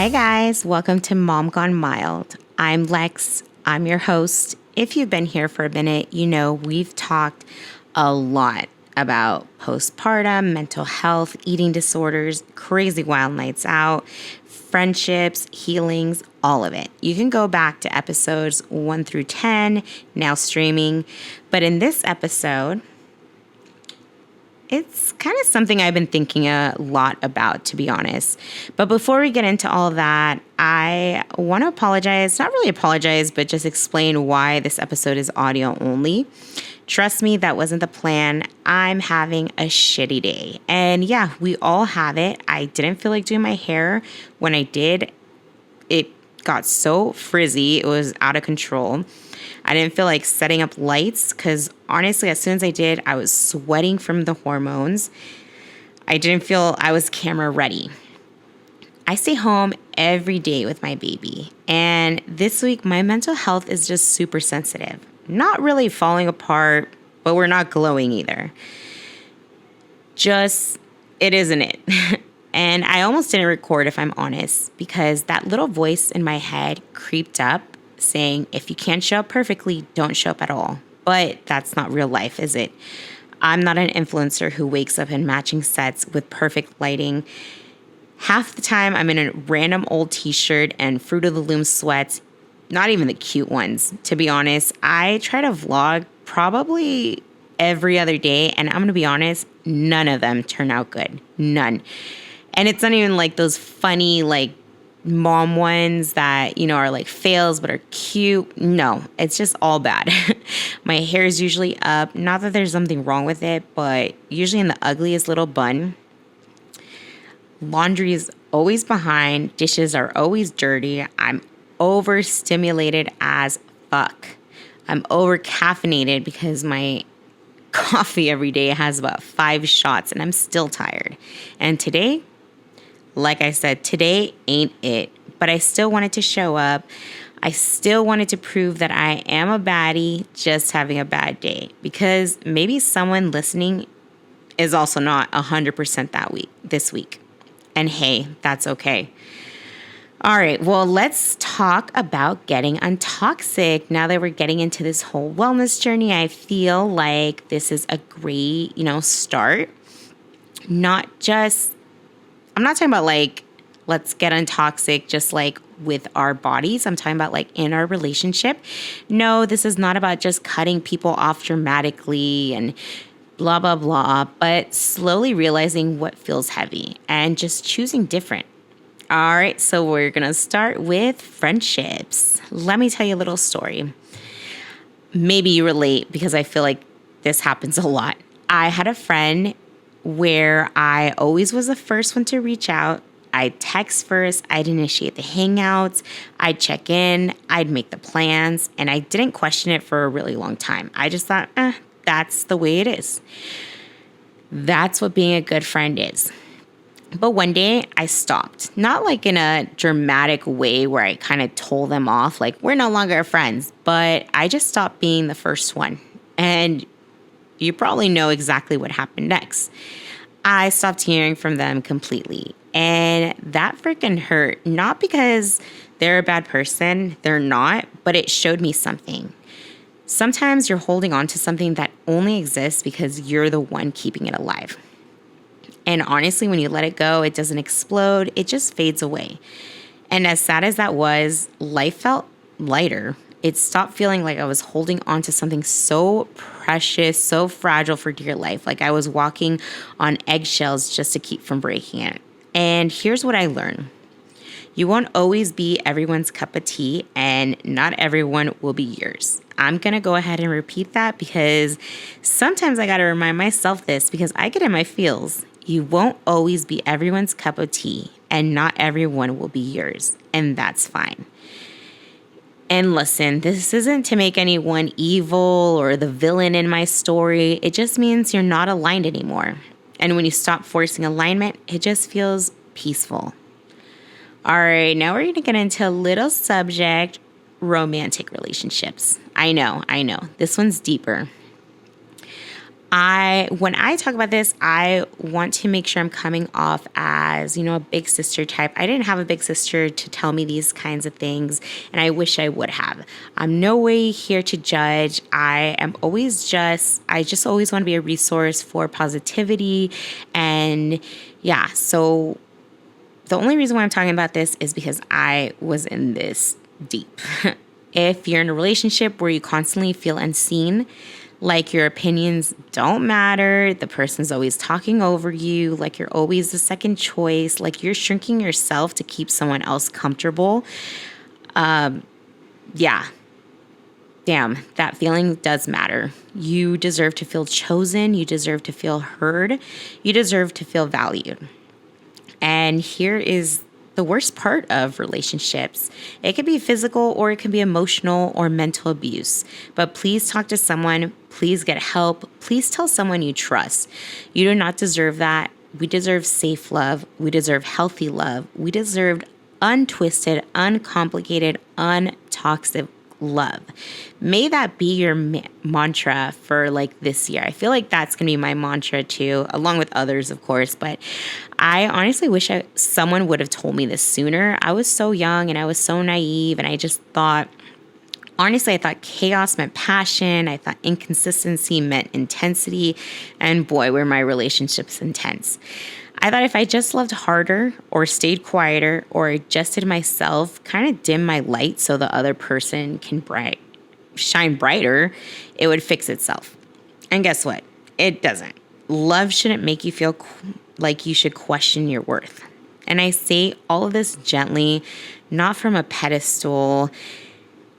Hi, guys. Welcome to Mom Gone Mild. I'm Lex. I'm your host. If you've been here for a minute, you know we've talked a lot about postpartum, mental health, eating disorders, crazy wild nights out, friendships, healings, all of it. You can go back to episodes 1 through 10, now streaming. But in this episode, it's kind of something I've been thinking a lot about, to be honest. But before we get into all of that, I want to apologize. Not really apologize, but just explain why this episode is audio only. Trust me, that wasn't the plan. I'm having a shitty day. And yeah, we all have it. I didn't feel like doing my hair. When I did, it got so frizzy. It was out of control. I didn't feel like setting up lights because honestly, as soon as I did, I was sweating from the hormones. I didn't feel I was camera ready. I stay home every day with my baby. And this week, my mental health is just super sensitive. Not really falling apart, but we're not glowing either. Just, it isn't it. And I almost didn't record, if I'm honest, because that little voice in my head creeped up saying, if you can't show up perfectly, don't show up at all. But that's not real life, is it? I'm not an influencer who wakes up in matching sets with perfect lighting. Half the time, I'm in a random old t-shirt and Fruit of the Loom sweats, not even the cute ones. To be honest, I try to vlog probably every other day, and I'm going to be honest, none of them turn out good. None. And it's not even like those funny, like, mom ones that, you know, are like fails but are cute. No, it's just all bad. My hair is usually up. Not that there's something wrong with it, but usually in the ugliest little bun. Laundry is always behind. Dishes are always dirty. I'm overstimulated as fuck. I'm over caffeinated because my coffee every day has about 5 shots and I'm still tired. And today, like I said, today ain't it, but I still wanted to show up. I still wanted to prove that I am a baddie just having a bad day, because maybe someone listening is also not 100% this week. And hey, that's okay. All right, well, let's talk about getting untoxic. Now that we're getting into this whole wellness journey, I feel like this is a great, start. I'm not talking about like, let's get untoxic just like with our bodies. I'm talking about like in our relationship. No, this is not about just cutting people off dramatically and blah, blah, blah, but slowly realizing what feels heavy and just choosing different. All right, so we're going to start with friendships. Let me tell you a little story. Maybe you relate because I feel like this happens a lot. I had a friend where I always was the first one to reach out. I'd text first, I'd initiate the hangouts, I'd check in, I'd make the plans, and I didn't question it for a really long time. I just thought, that's the way it is. That's what being a good friend is. But one day I stopped, not like in a dramatic way where I kind of told them off, like we're no longer friends, but I just stopped being the first one. And you probably know exactly what happened next. I stopped hearing from them completely. And that freaking hurt. Not because they're a bad person. They're not. But it showed me something. Sometimes you're holding on to something that only exists because you're the one keeping it alive. And honestly, when you let it go, it doesn't explode. It just fades away. And as sad as that was, life felt lighter. It stopped feeling like I was holding on to something so precious, so fragile for dear life. Like I was walking on eggshells just to keep from breaking it. And here's what I learned. You won't always be everyone's cup of tea, and not everyone will be yours. I'm going to go ahead and repeat that because sometimes I got to remind myself this because I get in my feels. You won't always be everyone's cup of tea, and not everyone will be yours. And that's fine. And listen, this isn't to make anyone evil or the villain in my story. It just means you're not aligned anymore. And when you stop forcing alignment, it just feels peaceful. All right, now we're going to get into a little subject, romantic relationships. I know. This one's deeper. When I talk about this, I want to make sure I'm coming off as, a big sister type. I didn't have a big sister to tell me these kinds of things, and I wish I would have. I'm no way here to judge. I just always want to be a resource for positivity. And yeah, so the only reason why I'm talking about this is because I was in this deep. If you're in a relationship where you constantly feel unseen, like your opinions don't matter, the person's always talking over you, like you're always the second choice, like you're shrinking yourself to keep someone else comfortable. Yeah. Damn, that feeling does matter. You deserve to feel chosen. You deserve to feel heard. You deserve to feel valued. And here is the worst part of relationships. It could be physical or it can be emotional or mental abuse. But please talk to someone. Please get help. Please tell someone you trust. You do not deserve that. We deserve safe love. We deserve healthy love. We deserve untwisted, uncomplicated, untoxic love. May that be your mantra for this year. I feel like that's going to be my mantra too, along with others, of course. But I honestly wish someone would have told me this sooner. I was so young and I was so naive, and I just thought, honestly, I thought chaos meant passion. I thought inconsistency meant intensity. And boy, were my relationships intense. I thought if I just loved harder or stayed quieter or adjusted myself, kind of dim my light so the other person can shine brighter, it would fix itself. And guess what? It doesn't. Love shouldn't make you feel like you should question your worth. And I say all of this gently, not from a pedestal,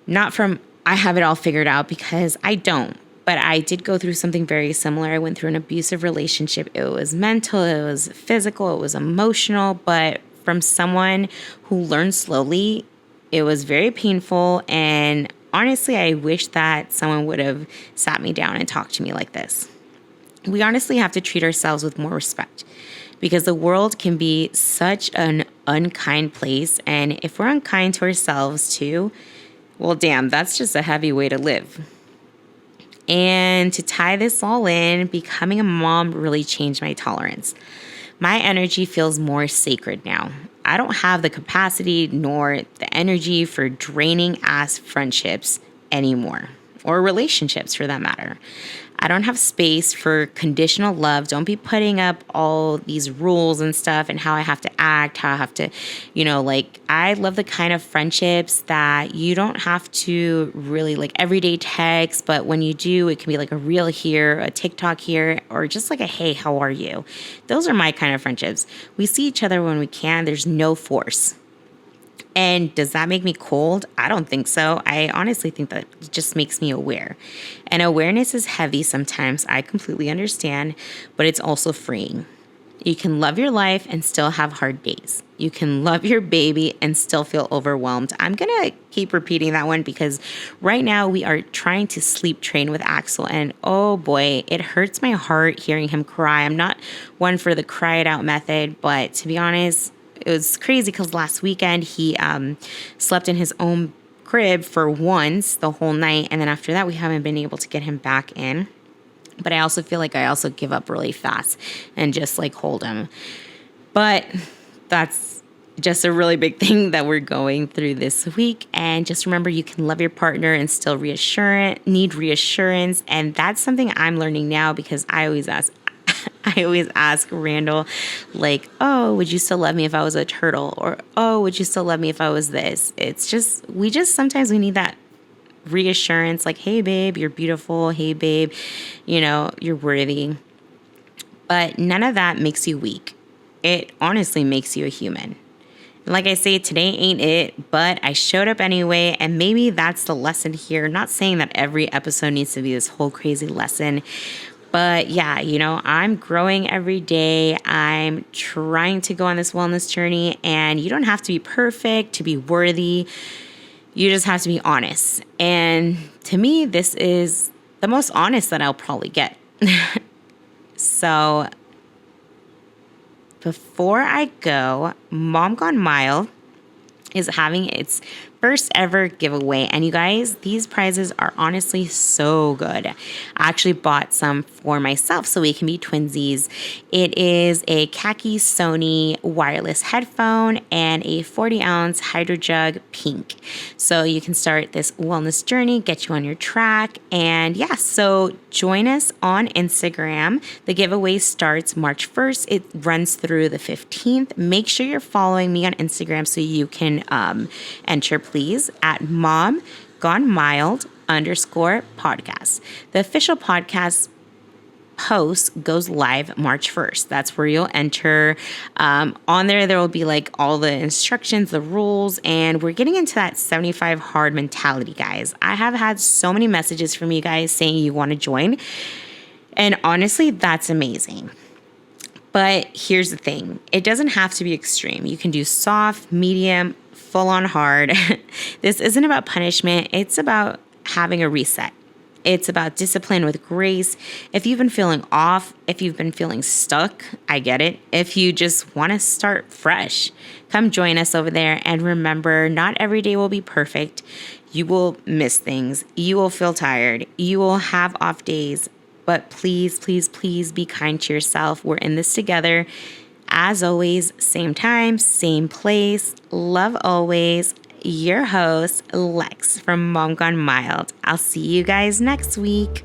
not from I have it all figured out, because I don't. But I did go through something very similar. I went through an abusive relationship. It was mental, it was physical, it was emotional. But from someone who learned slowly, it was very painful. And honestly, I wish that someone would have sat me down and talked to me like this. We honestly have to treat ourselves with more respect, because the world can be such an unkind place. And if we're unkind to ourselves too, well, damn, that's just a heavy way to live. And to tie this all in, becoming a mom really changed my tolerance. My energy feels more sacred now. I don't have the capacity nor the energy for draining ass friendships anymore, or relationships for that matter. I don't have space for conditional love. Don't be putting up all these rules and stuff and how I have to act, how I have to, I love the kind of friendships that you don't have to really everyday text, but when you do, it can be a reel here, a TikTok here, or just a, hey, how are you? Those are my kind of friendships. We see each other when we can. There's no force. And does that make me cold? I don't think so. I honestly think that it just makes me aware. And awareness is heavy sometimes. I completely understand, but it's also freeing. You can love your life and still have hard days. You can love your baby and still feel overwhelmed. I'm going to keep repeating that one because right now we are trying to sleep train with Axel. And oh boy, it hurts my heart hearing him cry. I'm not one for the cry it out method, but to be honest, it was crazy because last weekend he slept in his own crib for once the whole night. And then after that, we haven't been able to get him back in. But I also feel like I also give up really fast and just hold him. But that's just a really big thing that we're going through this week. And just remember, you can love your partner and still need reassurance. And that's something I'm learning now because I always ask Randall, oh, would you still love me if I was a turtle? Or, oh, would you still love me if I was this? It's just, sometimes we need that reassurance, hey, babe, you're beautiful. Hey, babe, you're worthy. But none of that makes you weak. It honestly makes you a human. Like I say, today ain't it, but I showed up anyway, and maybe that's the lesson here. Not saying that every episode needs to be this whole crazy lesson, but yeah, I'm growing every day. I'm trying to go on this wellness journey, and you don't have to be perfect to be worthy. You just have to be honest. And to me, this is the most honest that I'll probably get. So before I go, Mom Gone Mild is having its first ever giveaway. And you guys, these prizes are honestly so good. I actually bought some for myself so we can be twinsies. It is a khaki Sony wireless headphone and a 40-ounce Hydro Jug pink. So you can start this wellness journey, get you on your track. And yeah, so join us on Instagram. The giveaway starts March 1st. It runs through the 15th. Make sure you're following me on Instagram so you can enter, please, at momgonemild_podcast. The official podcast post goes live March 1st. That's where you'll enter. On there will be like all the instructions, the rules, and we're getting into that 75 hard mentality, guys. I have had so many messages from you guys saying you want to join, and honestly, that's amazing. But here's the thing. It doesn't have to be extreme. You can do soft, medium, full on hard. This isn't about punishment. It's about having a reset. It's about discipline with grace. If you've been feeling off, if you've been feeling stuck, I get it. If you just want to start fresh, come join us over there. And remember, not every day will be perfect. You will miss things. You will feel tired. You will have off days. But please, please, please be kind to yourself. We're in this together. As always, same time, same place. Love always. Your host, Lex from Mom Gone Mild. I'll see you guys next week.